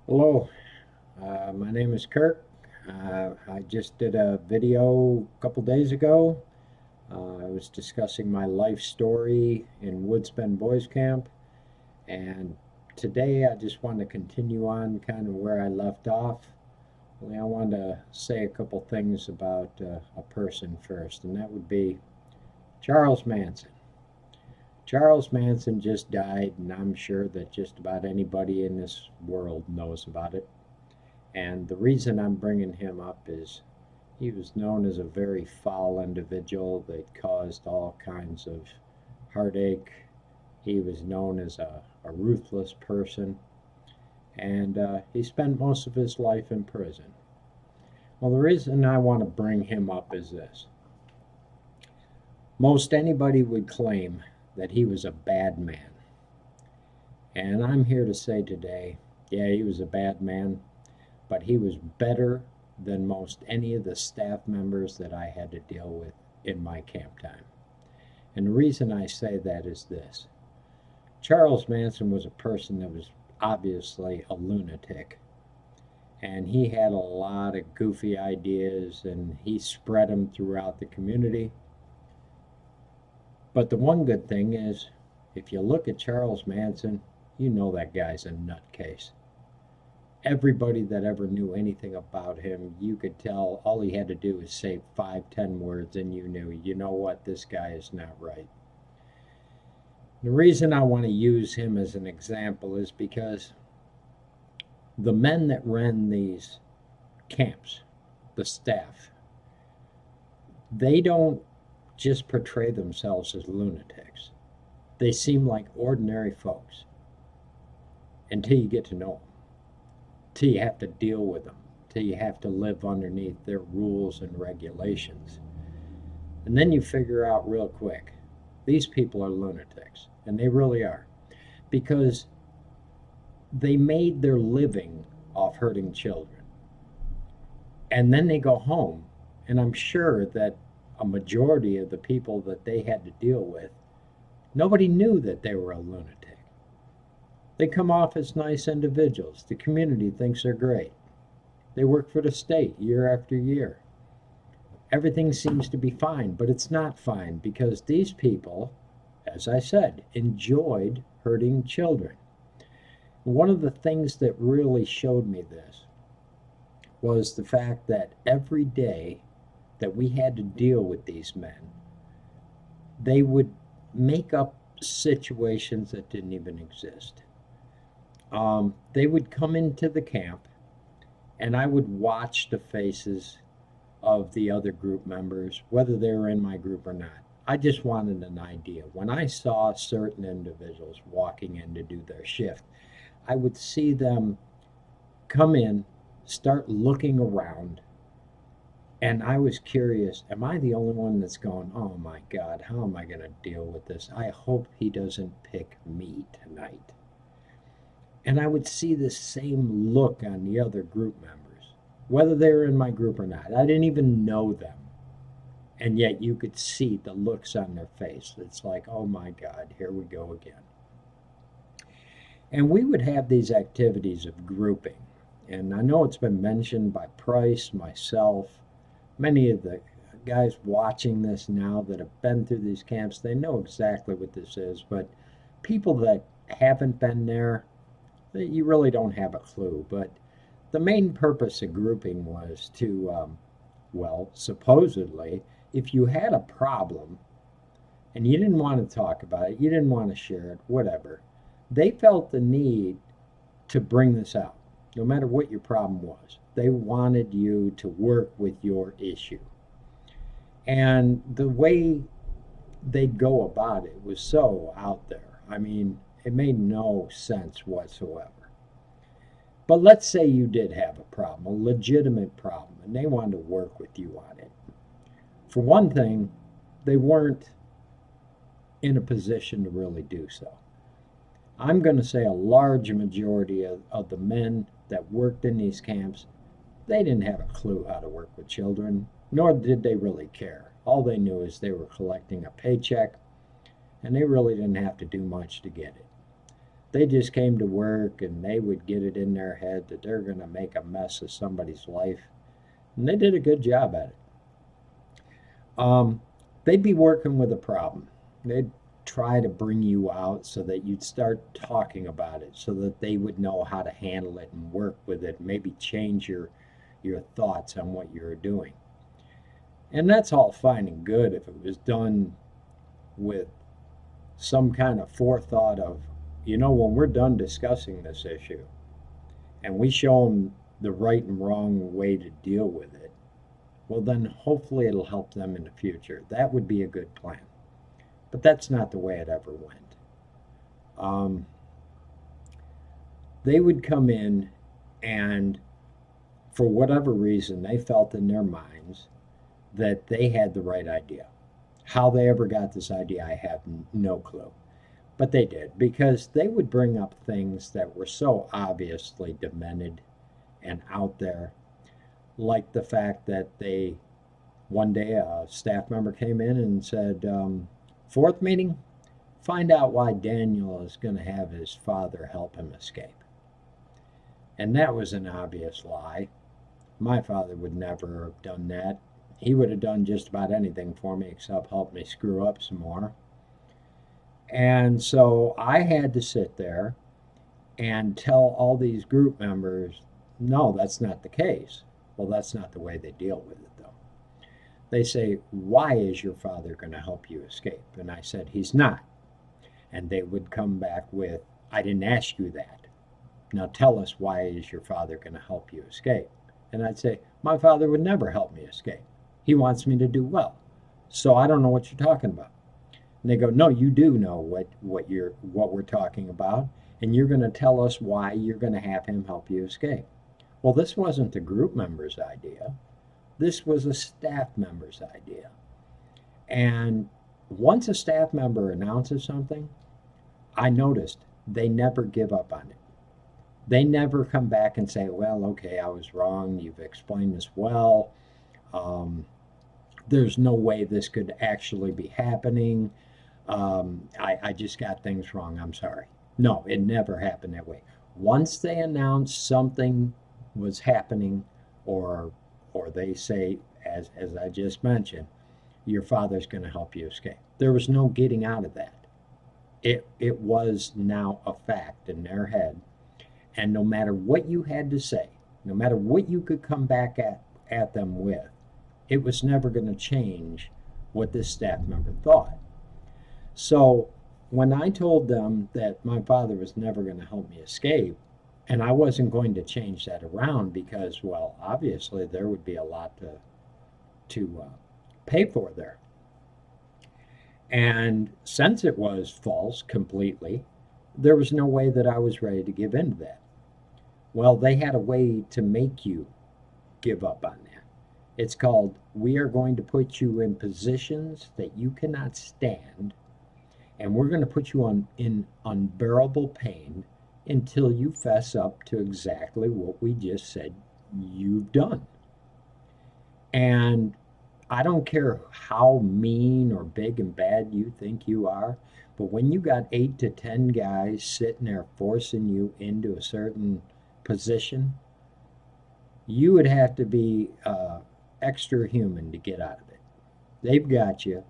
Hello, my name is Kirk. I just did a video a couple days ago. I was discussing my life story in Woodsbend Boys Camp, and today I just want to continue on kind of where I left off. Only I want to say a couple things about a person first, and that would be Charles Manson. Charles Manson just died, and I'm sure that just about anybody in this world knows about it. And the reason I'm bringing him up is he was known as a very foul individual that caused all kinds of heartache. He was known as a ruthless person, and he spent most of his life in prison. Well, the reason I want to bring him up is this. Most anybody would claim that he was a bad man. And I'm here to say today, yeah, he was a bad man, but he was better than most any of the staff members that I had to deal with in my camp time. And the reason I say that is this. Charles Manson was a person that was obviously a lunatic. And he had a lot of goofy ideas, and he spread them throughout the community. But the one good thing is, if you look at Charles Manson, you know that guy's a nutcase. Everybody that ever knew anything about him, you could tell all he had to do was say 5, 10 words and you know what, this guy is not right. The reason I want to use him as an example is because the men that ran these camps, the staff, they don't just portray themselves as lunatics. They seem like ordinary folks until you get to know them. Till you have to deal with them, till you have to live underneath their rules and regulations. And then you figure out real quick, these people are lunatics, and they really are, because they made their living off hurting children. And then they go home, and I'm sure that a majority of the people that they had to deal with, nobody knew that they were a lunatic. They come off as nice individuals. The community thinks they're great. They work for the state year after year. Everything seems to be fine, but it's not fine because these people, as I said, enjoyed hurting children. One of the things that really showed me this was the fact that every day that we had to deal with these men, they would make up situations that didn't even exist. They would come into the camp, and I would watch the faces of the other group members, whether they were in my group or not. I just wanted an idea. When I saw certain individuals walking in to do their shift, I would see them come in, start looking around, and I was curious, am I the only one that's going, oh my God, how am I going to deal with this? I hope he doesn't pick me tonight. And I would see the same look on the other group members, whether they were in my group or not. I didn't even know them. And yet you could see the looks on their face. It's like, oh my God, here we go again. And we would have these activities of grouping. And I know it's been mentioned by Price, myself, many of the guys watching this now that have been through these camps, they know exactly what this is. But people that haven't been there, you really don't have a clue. But the main purpose of grouping was to, well, supposedly, if you had a problem and you didn't want to talk about it, you didn't want to share it, whatever, they felt the need to bring this out, no matter what your problem was. They wanted you to work with your issue. And the way they'd go about it was so out there. I mean, it made no sense whatsoever. But let's say you did have a problem, a legitimate problem, and they wanted to work with you on it. For one thing, they weren't in a position to really do so. I'm going to say a large majority of the men that worked in these camps, they didn't have a clue how to work with children, nor did they really care. All they knew is they were collecting a paycheck, and they really didn't have to do much to get it. They just came to work and they would get it in their head that they're going to make a mess of somebody's life. And they did a good job at it. They'd be working with a problem. They'd try to bring you out so that you'd start talking about it so that they would know how to handle it and work with it, maybe change your thoughts on what you're doing. And that's all fine and good if it was done with some kind of forethought of, when we're done discussing this issue and we show them the right and wrong way to deal with it, well, then hopefully it'll help them in the future. That would be a good plan. But that's not the way it ever went. They would come in and, for whatever reason, they felt in their minds that they had the right idea. How they ever got this idea, I have no clue. But they did, because they would bring up things that were so obviously demented and out there, like the fact that one day a staff member came in and said, fourth meeting, find out why Daniel is going to have his father help him escape. And that was an obvious lie. My father would never have done that. He would have done just about anything for me except help me screw up some more. And so I had to sit there and tell all these group members, no, that's not the case. Well, that's not the way they deal with it, though. They say, why is your father going to help you escape? And I said, he's not. And they would come back with, I didn't ask you that. Now tell us, why is your father going to help you escape? And I'd say, my father would never help me escape. He wants me to do well. So I don't know what you're talking about. And they go, no, you do know what we're talking about. And you're going to tell us why you're going to have him help you escape. Well, this wasn't the group member's idea. This was a staff member's idea. And once a staff member announces something, I noticed they never give up on it. They never come back and say, well, okay, I was wrong. You've explained this well. There's no way this could actually be happening. I just got things wrong. I'm sorry. No, it never happened that way. Once they announce something was happening, or they say, as I just mentioned, your father's going to help you escape. There was no getting out of that. It was now a fact in their head. And no matter what you had to say, no matter what you could come back at them with, it was never going to change what this staff member thought. So when I told them that my father was never going to help me escape, and I wasn't going to change that around because, well, obviously there would be a lot to pay for there. And since it was false completely, there was no way that I was ready to give in to that. Well, they had a way to make you give up on that. It's called, we are going to put you in positions that you cannot stand, and we're going to put you in unbearable pain until you fess up to exactly what we just said you've done. And I don't care how mean or big and bad you think you are, but when you got 8 to 10 guys sitting there forcing you into a certain position, you would have to be extra human to get out of it. They've got you,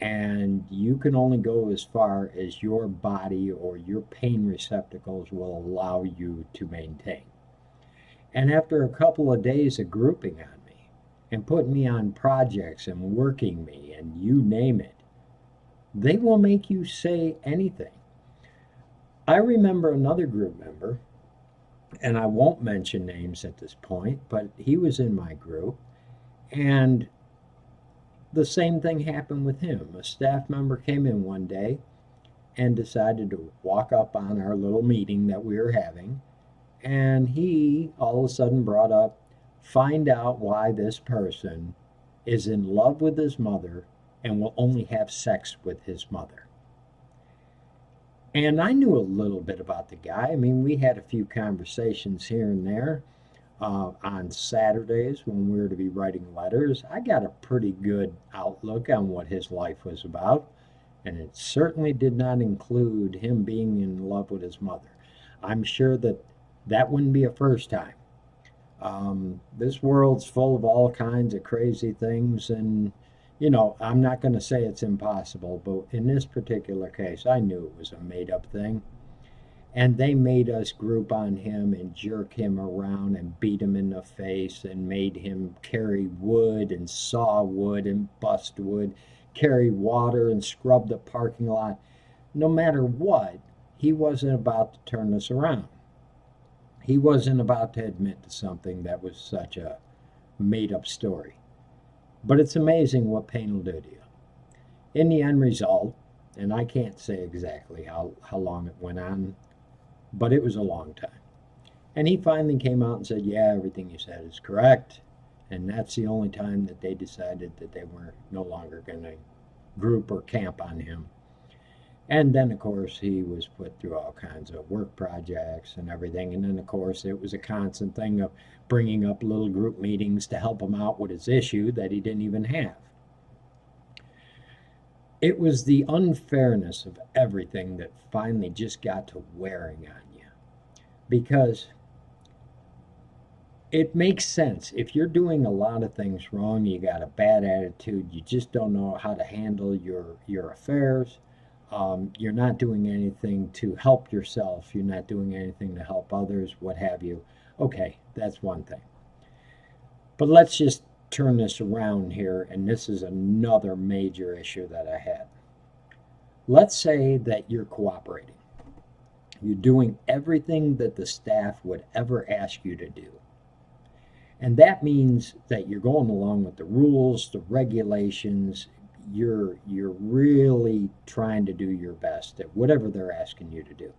and you can only go as far as your body or your pain receptacles will allow you to maintain. And after a couple of days of grouping on me and putting me on projects and working me and you name it, they will make you say anything. I remember another group member, and I won't mention names at this point, but he was in my group, and the same thing happened with him. A staff member came in one day and decided to walk up on our little meeting that we were having, and he all of a sudden brought up, find out why this person is in love with his mother and will only have sex with his mother. And I knew a little bit about the guy. I mean, we had a few conversations here and there. On Saturdays when we were to be writing letters, I got a pretty good outlook on what his life was about. And it certainly did not include him being in love with his mother. I'm sure that that wouldn't be a first time. This world's full of all kinds of crazy things, and I'm not going to say it's impossible, but in this particular case, I knew it was a made up thing. And they made us group on him and jerk him around and beat him in the face and made him carry wood and saw wood and bust wood, carry water and scrub the parking lot. No matter what, he wasn't about to turn us around. He wasn't about to admit to something that was such a made up story. But it's amazing what pain will do to you. In the end result, and I can't say exactly how long it went on, but it was a long time. And he finally came out and said, yeah, everything you said is correct. And that's the only time that they decided that they were no longer going to group or camp on him. And then, of course, he was put through all kinds of work projects and everything. And then, of course, it was a constant thing of bringing up little group meetings to help him out with his issue that he didn't even have. It was the unfairness of everything that finally just got to wearing on you. Because it makes sense. If you're doing a lot of things wrong, you got a bad attitude, you just don't know how to handle your affairs, you're not doing anything to help yourself, you're not doing anything to help others, what have you. Okay, that's one thing. But let's just turn this around here, and this is another major issue that I had. Let's say that you're cooperating. You're doing everything that the staff would ever ask you to do. And that means that you're going along with the rules, the regulations. You're really trying to do your best at whatever they're asking you to do.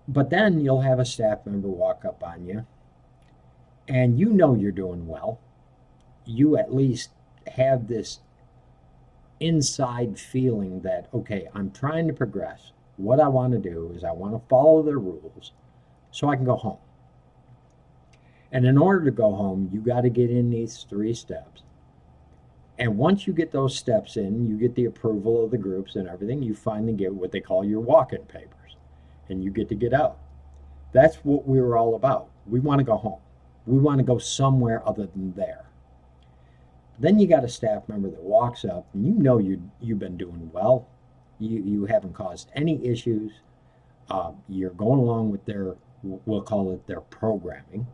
But then you'll have a staff member walk up on you, and you know you're doing well. You at least have this inside feeling that, okay, I'm trying to progress. What I want to do is I want to follow the rules so I can go home. And in order to go home, you got to get in these 3 steps. And once you get those steps in, you get the approval of the groups and everything, you finally get what they call your walk-in papers. And you get to get out. That's what we were all about. We want to go home. We want to go somewhere other than there. Then you got a staff member that walks up, and you know you've been doing well. You haven't caused any issues. You're going along with their, we'll call it their programming.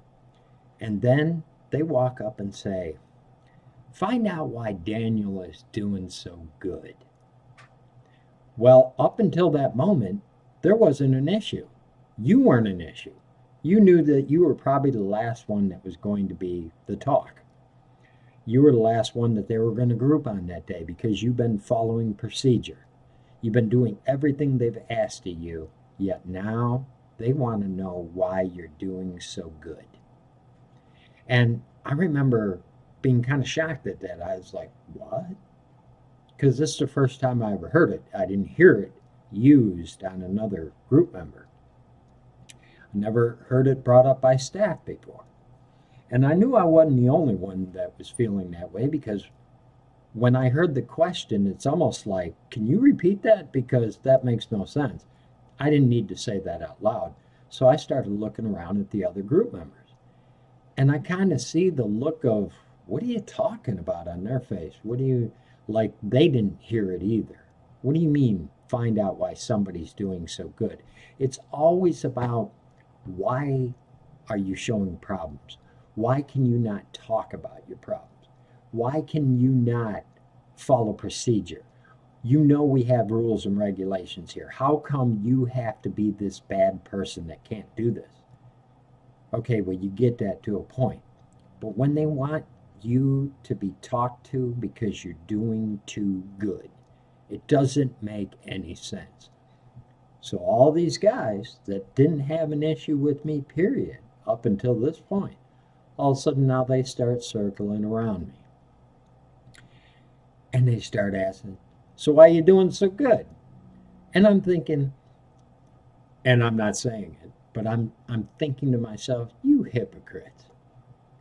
And then they walk up and say, find out why Daniel is doing so good. Well, up until that moment, there wasn't an issue. You weren't an issue. You knew that you were probably the last one that was going to be the talk. You were the last one that they were going to group on that day because you've been following procedure. You've been doing everything they've asked of you, yet now they want to know why you're doing so good. And I remember being kind of shocked at that. I was like, what? Because this is the first time I ever heard it. I didn't hear it used on another group member. I never heard it brought up by staff before. And I knew I wasn't the only one that was feeling that way, because when I heard the question, it's almost like, can you repeat that? Because that makes no sense. I didn't need to say that out loud. So I started looking around at the other group members. And I kind of see the look of, what are you talking about on their face? What do you, like they didn't hear it either. What do you mean, find out why somebody's doing so good? It's always about, why are you showing problems? Why can you not talk about your problems? Why can you not follow procedure? You know we have rules and regulations here. How come you have to be this bad person that can't do this? Okay, well, you get that to a point. But when they want you to be talked to because you're doing too good, it doesn't make any sense. So all these guys that didn't have an issue with me, period, up until this point, all of a sudden now they start circling around me. And they start asking, so why are you doing so good? And I'm thinking, and I'm not saying it, but I'm thinking to myself, you hypocrites.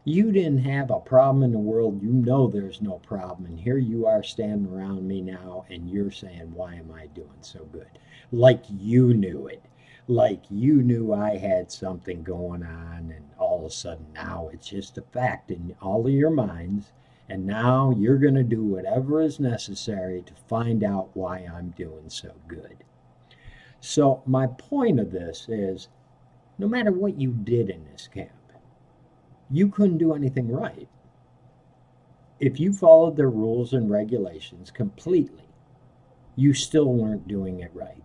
You didn't have a problem in the world. You know there's no problem. And here you are standing around me now, and you're saying, why am I doing so good? Like you knew it. Like you knew I had something going on, and all of a sudden now it's just a fact in all of your minds. And now you're going to do whatever is necessary to find out why I'm doing so good. So, my point of this is no matter what you did in this camp, you couldn't do anything right. If you followed their rules and regulations completely, you still weren't doing it right.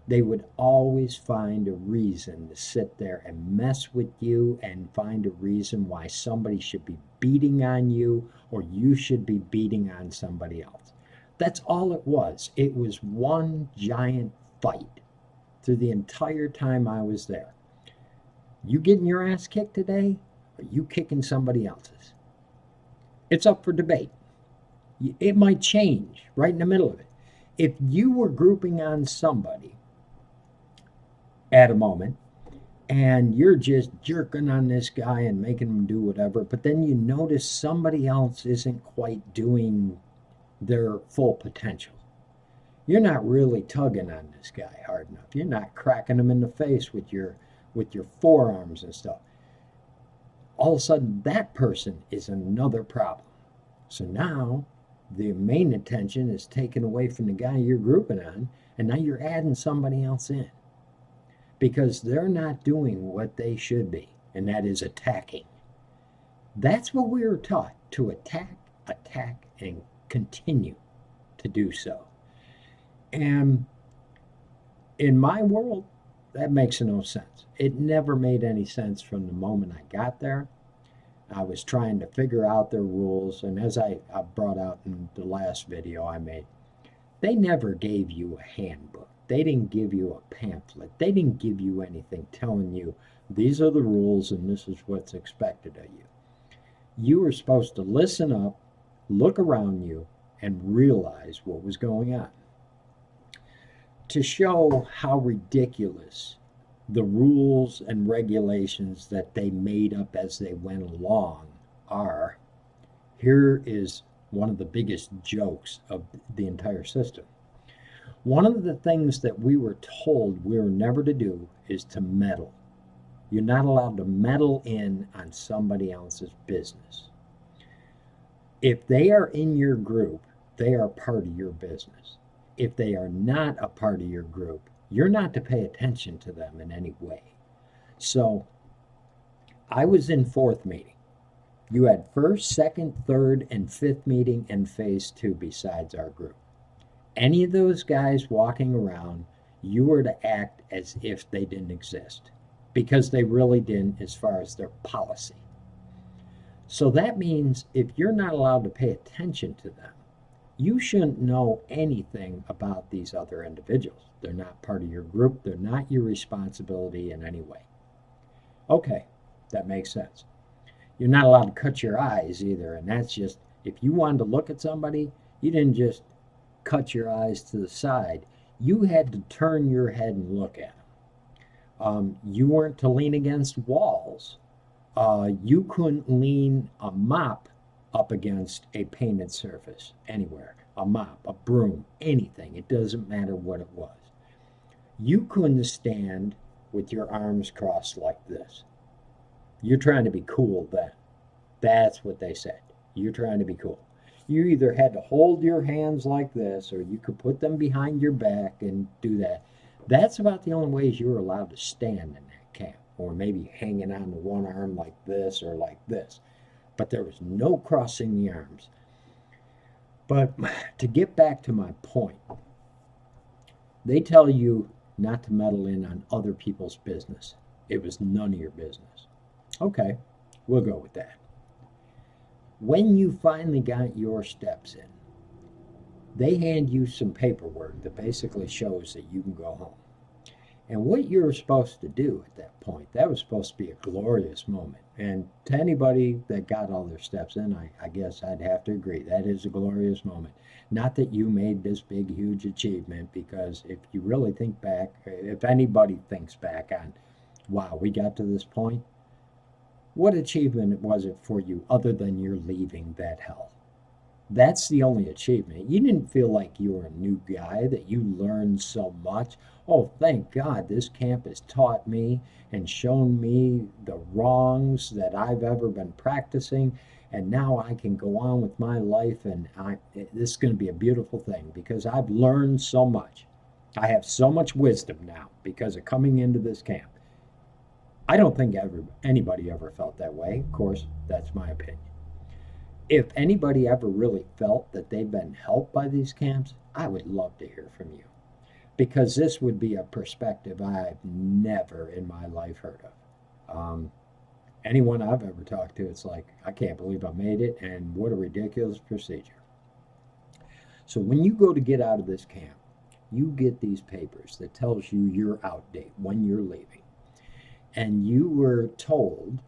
They would always find a reason to sit there and mess with you and find a reason why somebody should be beating on you or you should be beating on somebody else. That's all it was. It was one giant fight through the entire time I was there. You getting your ass kicked today? Or you kicking somebody else's? It's up for debate. It might change right in the middle of it. If you were grouping on somebody at a moment and you're just jerking on this guy and making him do whatever, but then you notice somebody else isn't quite doing their full potential. You're not really tugging on this guy hard enough. You're not cracking him in the face with your forearms and stuff. All of a sudden, that person is another problem. So now the main attention is taken away from the guy you're grouping on, and now you're adding somebody else in because they're not doing what they should be, and that is attacking. That's what we were taught, to attack, and continue to do so. And in my world, that makes no sense. It never made any sense from the moment I got there. I was trying to figure out their rules, and as I brought out in the last video I made, they never gave you a handbook. They didn't give you a pamphlet. They didn't give you anything telling you these are the rules and this is what's expected of you. You were supposed to listen up, look around you, and realize what was going on. To show how ridiculous the rules and regulations that they made up as they went along are, here is one of the biggest jokes of the entire system. One of the things that we were told we were never to do is to meddle. You're not allowed to meddle in on somebody else's business. If they are in your group, they are part of your business. If they are not a part of your group, you're not to pay attention to them in any way. So I was in fourth meeting. You had first, second, third, and fifth meeting and phase 2 besides our group. Any of those guys walking around, you were to act as if they didn't exist, because they really didn't as far as their policy. So that means if you're not allowed to pay attention to them, you shouldn't know anything about these other individuals. They're not part of your group. They're not your responsibility in any way. Okay, that makes sense. You're not allowed to cut your eyes either, and that's just, if you wanted to look at somebody, you didn't just cut your eyes to the side. You had to turn your head and look at them. You weren't to lean against walls. You couldn't lean a mop up against a painted surface anywhere. A mop, a broom, anything. It doesn't matter what it was. You couldn't stand with your arms crossed like this. You're trying to be cool then. That's what they said. You're trying to be cool. You either had to hold your hands like this, or you could put them behind your back and do that. That's about the only ways you were allowed to stand in that camp, or maybe hanging on to one arm like this or like this. But there was no crossing the arms. But to get back to my point, they tell you not to meddle in on other people's business. It was none of your business. Okay, we'll go with that. When you finally got your steps in, they hand you some paperwork that basically shows that you can go home. And what you're supposed to do at that point, that was supposed to be a glorious moment. And to anybody that got all their steps in, I guess I'd have to agree. That is a glorious moment. Not that you made this big, huge achievement, because if you really think back, if anybody thinks back on, wow, we got to this point, What achievement was it for you other than you're leaving that hell? That's the only achievement. You didn't feel like you were a new guy, that you learned so much. Oh, thank God this camp has taught me and shown me the wrongs that I've ever been practicing. And now I can go on with my life, and this is going to be a beautiful thing because I've learned so much. I have so much wisdom now because of coming into this camp. I don't think anybody ever felt that way. Of course, that's my opinion. If anybody ever really felt that they've been helped by these camps, I would love to hear from you because this would be a perspective I've never in my life heard of. Anyone I've ever talked to, it's like, I can't believe I made it, and what a ridiculous procedure. So when you go to get out of this camp, you get these papers that tells you your out date, when you're leaving. And you were told,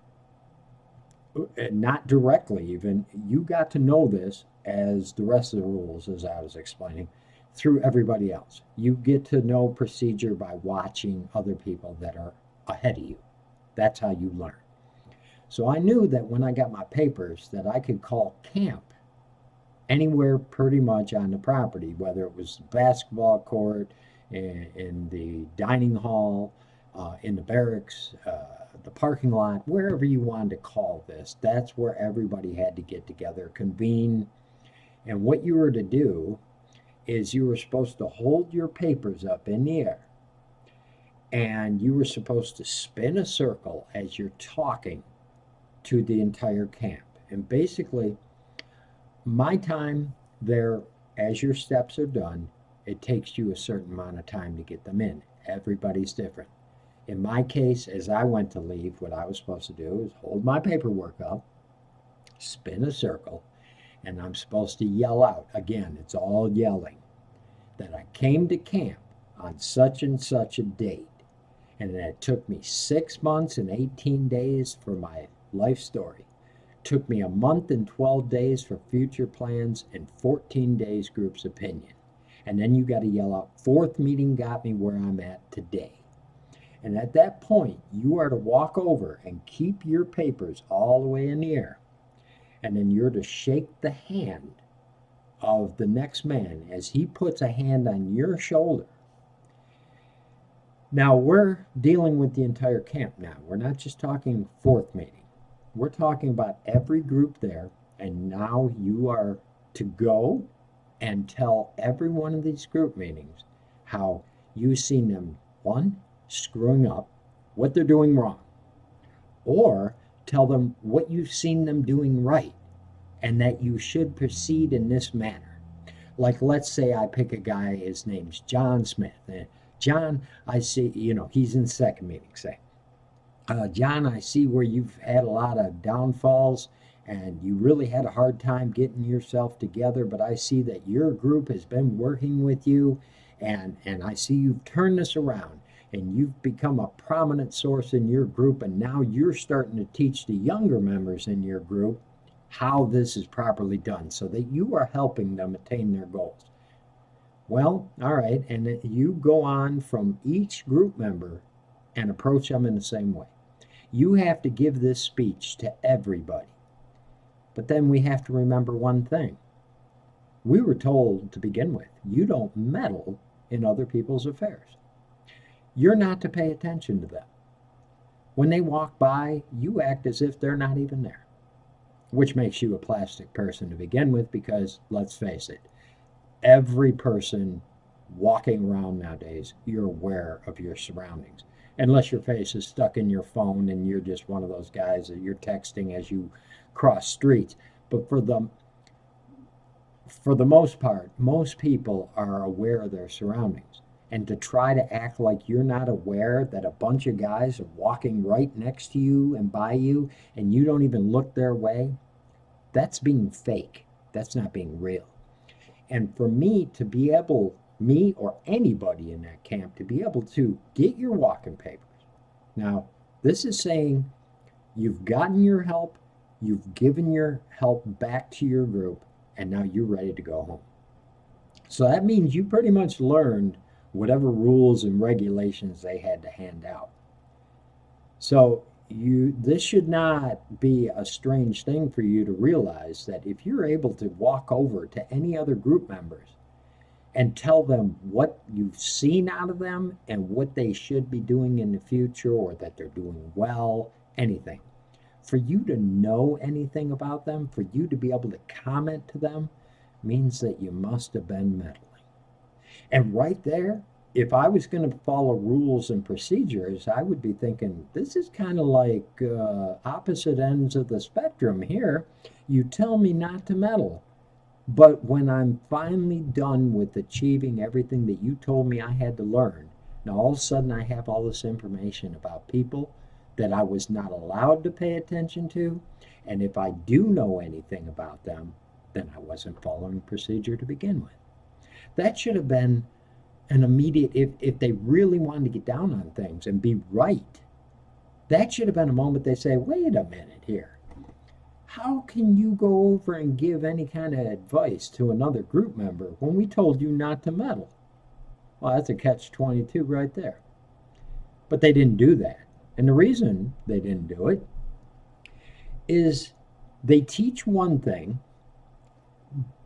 not directly even, you got to know this as the rest of the rules, as I was explaining, through everybody else. You get to know procedure by watching other people that are ahead of you. That's how you learn. So I knew that when I got my papers that I could call camp anywhere pretty much on the property, whether it was the basketball court, in the dining hall, in the barracks, the parking lot, wherever you wanted to call this. That's where everybody had to get together, convene. And what you were to do is you were supposed to hold your papers up in the air, and you were supposed to spin a circle as you're talking to the entire camp. And basically, my time there, as your steps are done, it takes you a certain amount of time to get them in. Everybody's different. In my case, as I went to leave, what I was supposed to do is hold my paperwork up, spin a circle, and I'm supposed to yell out. Again, it's all yelling. That I came to camp on such and such a date. And it took me 6 months and 18 days for my life story. Took me a month and 12 days for future plans and 14 days group's opinion. And then you got to yell out, fourth meeting got me where I'm at today. And at that point, you are to walk over and keep your papers all the way in the air. And then you're to shake the hand of the next man as he puts a hand on your shoulder. Now, we're dealing with the entire camp now. We're not just talking fourth meeting. We're talking about every group there, and now you are to go and tell every one of these group meetings how you've seen them, one, screwing up, what they're doing wrong, or tell them what you've seen them doing right, and that you should proceed in this manner. Like, let's say I pick a guy, his name's John Smith. John, I see, he's in second meeting, say. John, I see where you've had a lot of downfalls and you really had a hard time getting yourself together, but I see that your group has been working with you, and I see you've turned this around and you've become a prominent source in your group, and now you're starting to teach the younger members in your group how this is properly done so that you are helping them attain their goals. Well, all right, and you go on from each group member and approach them in the same way. You have to give this speech to everybody. But then we have to remember one thing. We were told to begin with, you don't meddle in other people's affairs. You're not to pay attention to them. When they walk by, you act as if they're not even there, which makes you a plastic person to begin with because, let's face it, every person walking around nowadays, you're aware of your surroundings. Unless your face is stuck in your phone and you're just one of those guys that you're texting as you cross streets. But for the most part, most people are aware of their surroundings. And to try to act like you're not aware that a bunch of guys are walking right next to you and by you and you don't even look their way, that's being fake. That's not being real. And for me to be able, me or anybody in that camp, to be able to get your walking papers. Now, this is saying you've gotten your help, you've given your help back to your group, and now you're ready to go home. So that means you pretty much learned whatever rules and regulations they had to hand out. So this should not be a strange thing for you to realize that if you're able to walk over to any other group members and tell them what you've seen out of them and what they should be doing in the future or that they're doing well, anything. For you to know anything about them, for you to be able to comment to them, means that you must have been meddling. And right there, if I was going to follow rules and procedures, I would be thinking, this is kind of like opposite ends of the spectrum here. You tell me not to meddle. But when I'm finally done with achieving everything that you told me I had to learn, now all of a sudden I have all this information about people that I was not allowed to pay attention to. And if I do know anything about them, then I wasn't following procedure to begin with. That should have been an immediate, if they really wanted to get down on things and be right, that should have been a moment they say, wait a minute here. How can you go over and give any kind of advice to another group member when we told you not to meddle? Well, that's a catch-22 right there. But they didn't do that. And the reason they didn't do it is they teach one thing,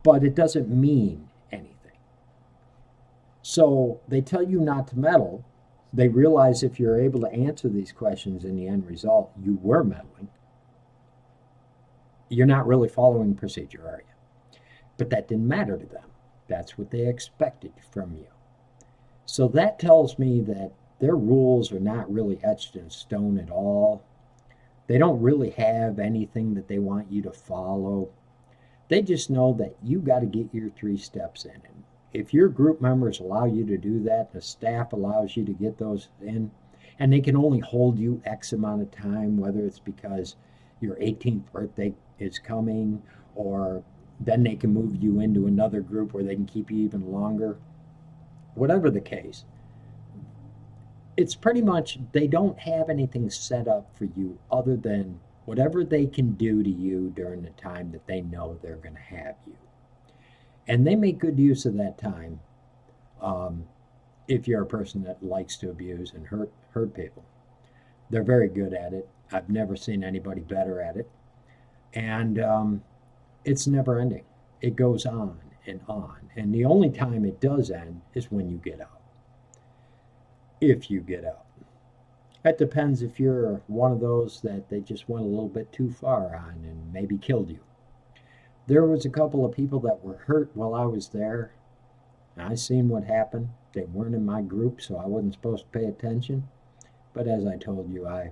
but it doesn't mean anything. So they tell you not to meddle. They realize if you're able to answer these questions in the end result, you were meddling. You're not really following procedure, are you? But that didn't matter to them. That's what they expected from you. So that tells me that their rules are not really etched in stone at all. They don't really have anything that they want you to follow. They just know that you got to get your 3 steps in. And if your group members allow you to do that, the staff allows you to get those in, and they can only hold you X amount of time, whether it's because your 18th birthday is coming, or then they can move you into another group where they can keep you even longer. Whatever the case, it's pretty much they don't have anything set up for you other than whatever they can do to you during the time that they know they're going to have you. And they make good use of that time if you're a person that likes to abuse and hurt people. They're very good at it. I've never seen anybody better at it. And it's never ending. It goes on and on. And the only time it does end is when you get out. If you get out. That depends if you're one of those that they just went a little bit too far on and maybe killed you. There was a couple of people that were hurt while I was there. I seen what happened. They weren't in my group, so I wasn't supposed to pay attention. But as I told you, I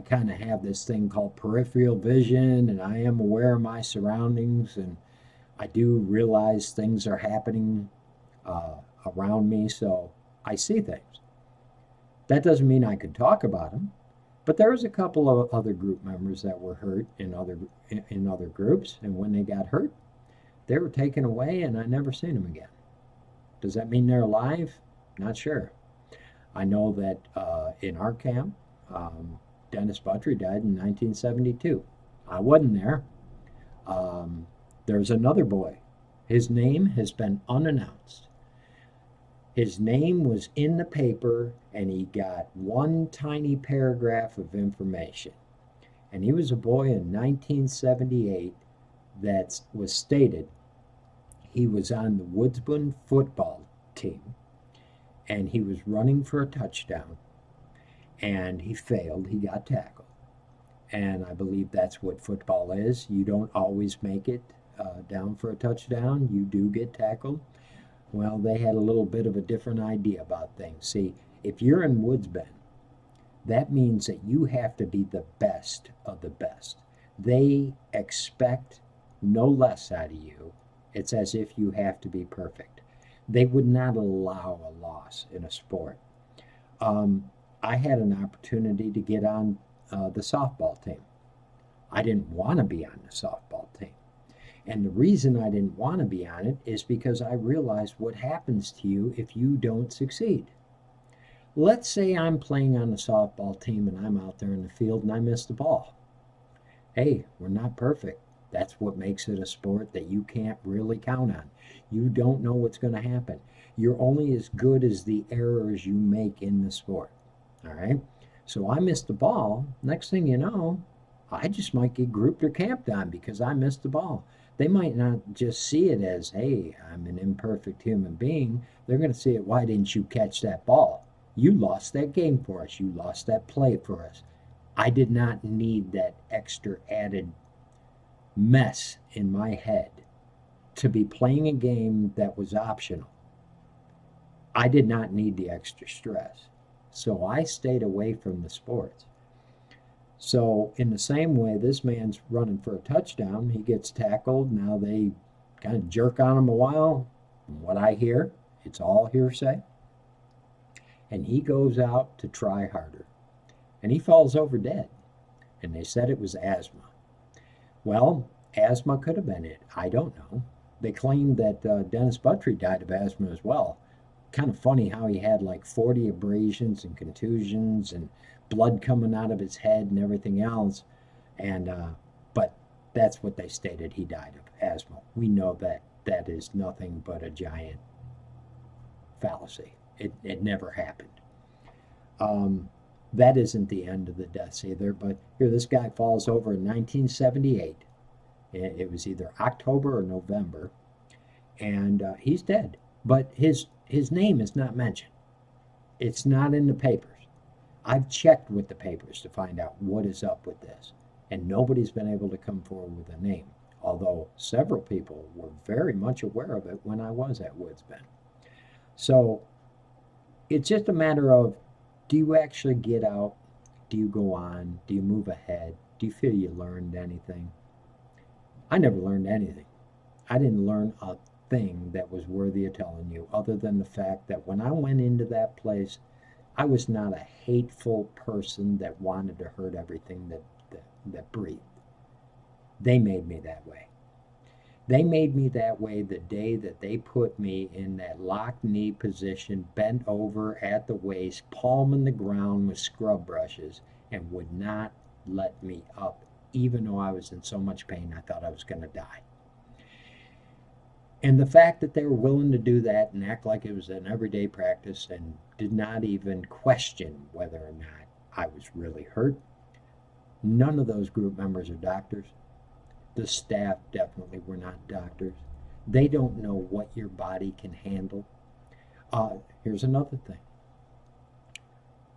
kind of have this thing called peripheral vision, and I am aware of my surroundings, and I do realize things are happening around me, so I see things. That doesn't mean I could talk about them, but there was a couple of other group members that were hurt in other groups, and when they got hurt, they were taken away, and I never seen them again. Does that mean they're alive? Not sure. I know that in our camp, Dennis Buttry died in 1972. I wasn't there. There's another boy. His name has been unannounced. His name was in the paper, and he got one tiny paragraph of information. And he was a boy in 1978 that was stated he was on the Woodsboro football team, and he was running for a touchdown, and he failed. He got tackled. And I believe that's what football is. You don't always make it down for a touchdown. You do get tackled. Well, they had a little bit of a different idea about things. See, if you're in Woodsboro, that means that you have to be the best of the best. They expect no less out of you. It's as if you have to be perfect. They would not allow a loss in a sport. I had an opportunity to get on the softball team. I didn't want to be on the softball team. And the reason I didn't want to be on it is because I realized what happens to you if you don't succeed. Let's say I'm playing on the softball team and I'm out there in the field and I miss the ball. Hey, we're not perfect. That's what makes it a sport that you can't really count on. You don't know what's going to happen. You're only as good as the errors you make in the sport. All right? So I missed the ball. Next thing you know, I just might get grouped or camped on because I missed the ball. They might not just see it as, hey, I'm an imperfect human being. They're going to see it, why didn't you catch that ball? You lost that game for us. You lost that play for us. I did not need that extra added mess in my head to be playing a game that was optional. I did not need the extra stress. So I stayed away from the sports. So, in the same way, this man's running for a touchdown. He gets tackled. Now they kind of jerk on him a while. From what I hear, it's all hearsay. And he goes out to try harder. And he falls over dead. And they said it was asthma. Well, asthma could have been it. I don't know. They claimed that Dennis Buttrey died of asthma as well. Kind of funny how he had like 40 abrasions and contusions and blood coming out of his head and everything else. And but that's what they stated. He died of asthma. We know that that is nothing but a giant fallacy. It never happened. That isn't the end of the deaths either. But here, this guy falls over in 1978. It was either October or November, and he's dead. But his name is not mentioned. It's not in the papers. I've checked with the papers to find out what is up with this, and nobody's been able to come forward with a name, although several people were very much aware of it when I was at Woods Bend. So it's just a matter of, do you actually get out? Do you go on? Do you move ahead? Do you feel you learned anything? I never learned anything. I didn't learn a thing that was worthy of telling you, other than the fact that when I went into that place, I was not a hateful person that wanted to hurt everything that breathed. They made me that way. They made me that way the day that they put me in that locked knee position, bent over at the waist, palm in the ground with scrub brushes, and would not let me up, even though I was in so much pain I thought I was going to die. And the fact that they were willing to do that and act like it was an everyday practice and did not even question whether or not I was really hurt. None of those group members are doctors. The staff definitely were not doctors. They don't know what your body can handle. Here's another thing.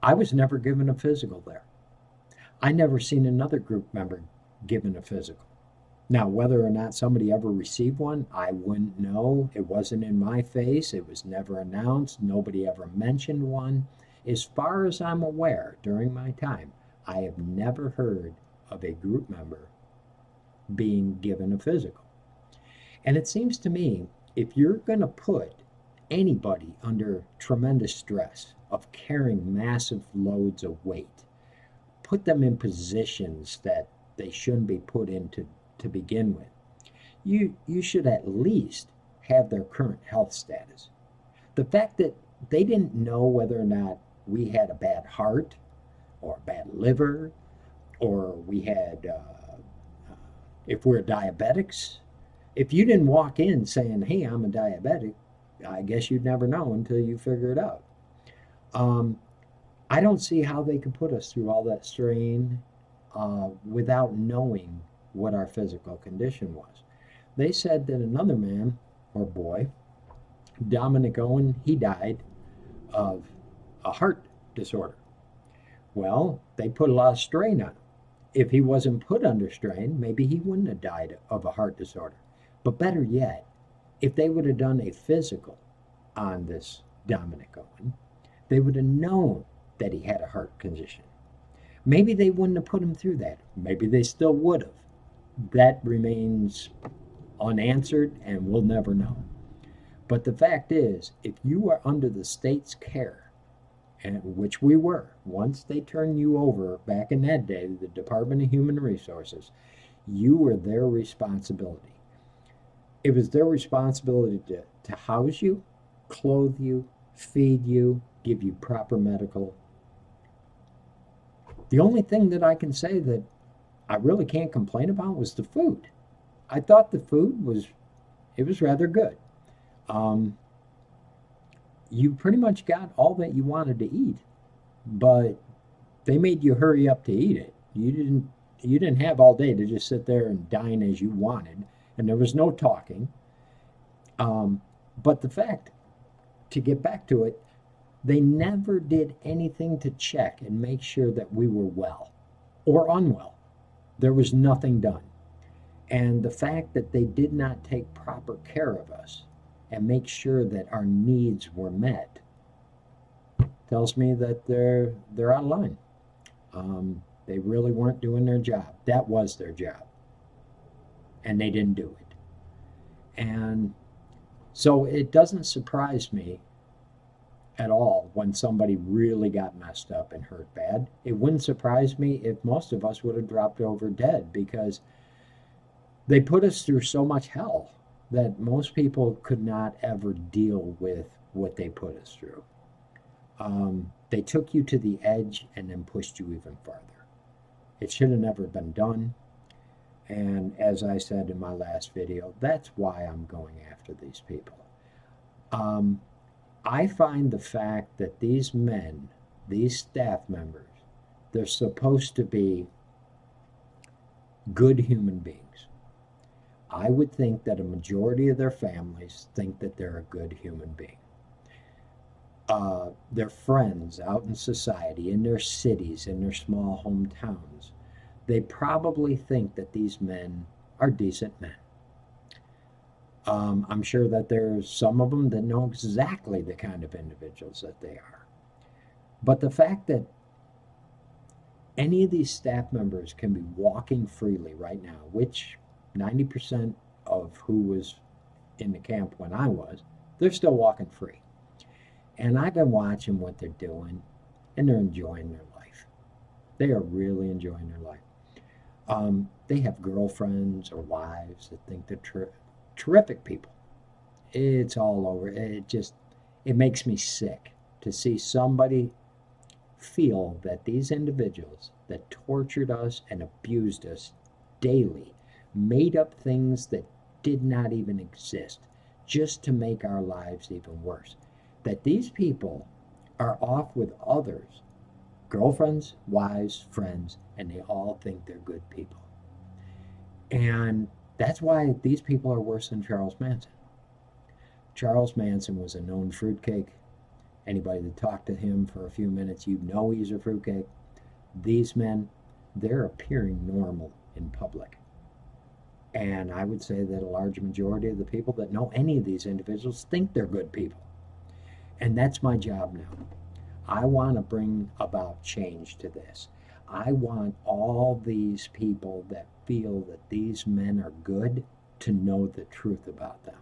I was never given a physical there. I never seen another group member given a physical. Now, whether or not somebody ever received one, I wouldn't know. It wasn't in my face. It was never announced. Nobody ever mentioned one. As far as I'm aware, during my time, I have never heard of a group member being given a physical. And it seems to me, if you're going to put anybody under tremendous stress of carrying massive loads of weight, put them in positions that they shouldn't be put into to begin with, you should at least have their current health status. The fact that they didn't know whether or not we had a bad heart or a bad liver, or we had, if we're diabetics, if you didn't walk in saying, hey, I'm a diabetic, I guess you'd never know until you figure it out. I don't see how they could put us through all that strain without knowing what our physical condition was. They said that another man or boy, Dominic Owen, he died of a heart disorder. Well, they put a lot of strain on him. If he wasn't put under strain, maybe he wouldn't have died of a heart disorder. But better yet, if they would have done a physical on this Dominic Owen, they would have known that he had a heart condition. Maybe they wouldn't have put him through that. Maybe they still would have. That remains unanswered and we'll never know. But the fact is, if you are under the state's care, and which we were, once they turned you over back in that day to the Department of Human Resources, you were their responsibility. It was their responsibility to house you, clothe you, feed you, give you proper medical. The only thing that I can say that I really can't complain about was the food. I thought the food was rather good. You pretty much got all that you wanted to eat, but They made you hurry up to eat it. You didn't have all day to just sit there and dine as you wanted, and there was no talking. But the fact, to get back to it, they never did anything to check and make sure that we were well or unwell. There was nothing done. And the fact that they did not take proper care of us and make sure that our needs were met tells me that they're out of line. They really weren't doing their job. That was their job, and they didn't do it. And so it doesn't surprise me at all when somebody really got messed up and hurt bad. It wouldn't surprise me if most of us would have dropped over dead, because they put us through so much hell that most people could not ever deal with what they put us through. They took you to the edge and then pushed you even farther. It should have never been done. And as I said in my last video, that's why I'm going after these people. I find the fact that these men, these staff members, they're supposed to be good human beings. I would think that a majority of their families think that they're a good human being. Their friends out in society, in their cities, in their small hometowns, they probably think that these men are decent men. I'm sure that there's some of them that know exactly the kind of individuals that they are. But the fact that any of these staff members can be walking freely right now, which 90% of who was in the camp when I was, they're still walking free. And I've been watching what they're doing, and they're enjoying their life. They are really enjoying their life. They have girlfriends or wives that think they're terrific people. It's all over. It makes me sick to see somebody feel that these individuals that tortured us and abused us daily made up things that did not even exist just to make our lives even worse. That these people are off with others, girlfriends, wives, friends, and they all think they're good people. And that's why these people are worse than Charles Manson. Charles Manson was a known fruitcake. Anybody that talked to him for a few minutes, you know he's a fruitcake. These men, they're appearing normal in public. And I would say that a large majority of the people that know any of these individuals think they're good people. And that's my job now. I want to bring about change to this. I want all these people that feel that these men are good to know the truth about them,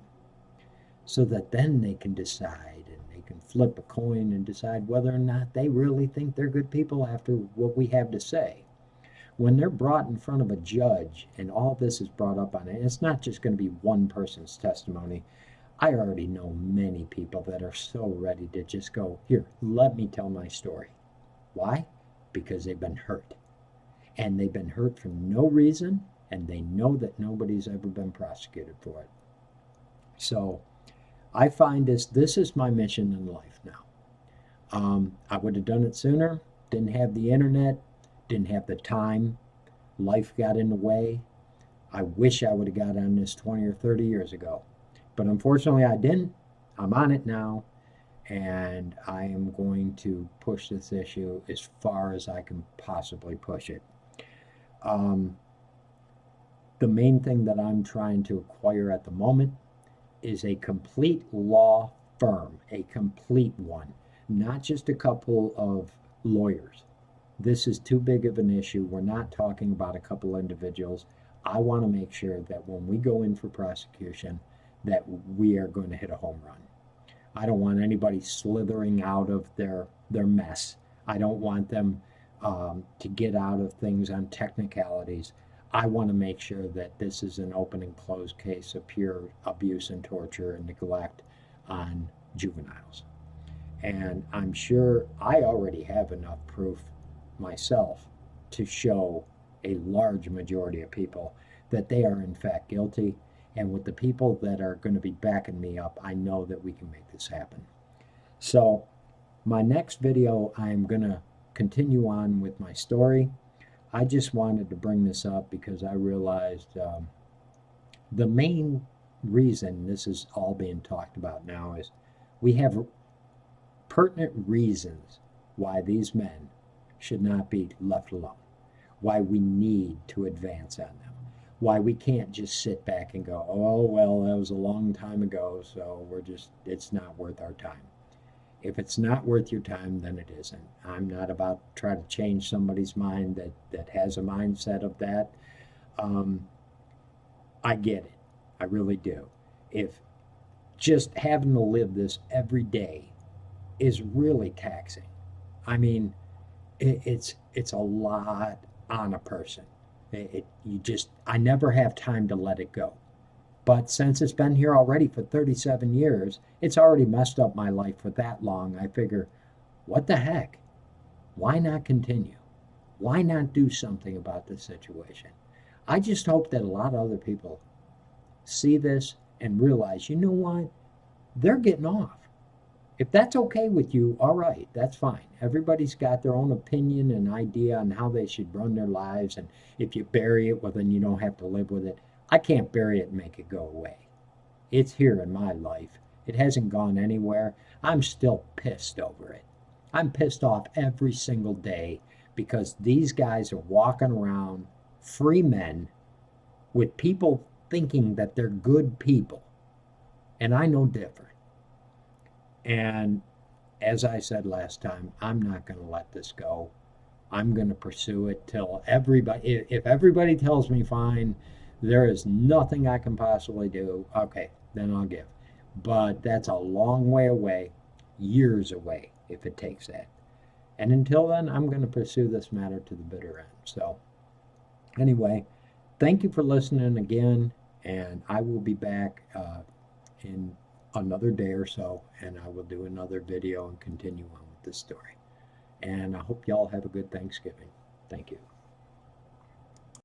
so that then they can decide, and they can flip a coin and decide whether or not they really think they're good people after what we have to say. When they're brought in front of a judge and all this is brought up on it, it's not just going to be one person's testimony. I already know many people that are so ready to just go, here, let me tell my story. Why? Because they've been hurt. And they've been hurt for no reason, and they know that nobody's ever been prosecuted for it. So I find this is my mission in life now. I would have done it sooner, didn't have the internet, didn't have the time. Life got in the way. I wish I would have got on this 20 or 30 years ago. But unfortunately, I didn't. I'm on it now, and I am going to push this issue as far as I can possibly push it. The main thing that I'm trying to acquire at the moment is a complete law firm, a complete one, not just a couple of lawyers. This is too big of an issue. We're not talking about a couple individuals. I want to make sure that when we go in for prosecution, that we are going to hit a home run. I don't want anybody slithering out of their mess. I don't want them to get out of things on technicalities. I want to make sure that this is an open and closed case of pure abuse and torture and neglect on juveniles. And I'm sure I already have enough proof myself to show a large majority of people that they are in fact guilty. And with the people that are going to be backing me up, I know that we can make this happen. So my next video, I'm going to continue on with my story. I just wanted to bring this up because I realized the main reason this is all being talked about now is we have pertinent reasons why these men should not be left alone, why we need to advance on them, why we can't just sit back and go, oh, well, that was a long time ago, so it's not worth our time. If it's not worth your time, then it isn't. I'm not about to try to change somebody's mind that has a mindset of that. I get it. I really do. If just having to live this every day is really taxing. I mean, it's a lot on a person. I never have time to let it go. But since it's been here already for 37 years, it's already messed up my life for that long. I figure, what the heck? Why not continue? Why not do something about this situation? I just hope that a lot of other people see this and realize, you know what? They're getting off. If that's okay with you, all right, that's fine. Everybody's got their own opinion and idea on how they should run their lives. And if you bury it, well, then you don't have to live with it. I can't bury it and make it go away. It's here in my life. It hasn't gone anywhere. I'm still pissed over it. I'm pissed off every single day because these guys are walking around, free men, with people thinking that they're good people. And I know different. And as I said last time, I'm not going to let this go. I'm going to pursue it till everybody, if everybody tells me fine, there is nothing I can possibly do, okay, then I'll give. But that's a long way away, years away, if it takes that. And until then, I'm going to pursue this matter to the bitter end. So anyway, thank you for listening again, and I will be back in another day or so, and I will do another video and continue on with this story. And I hope y'all have a good Thanksgiving. Thank you.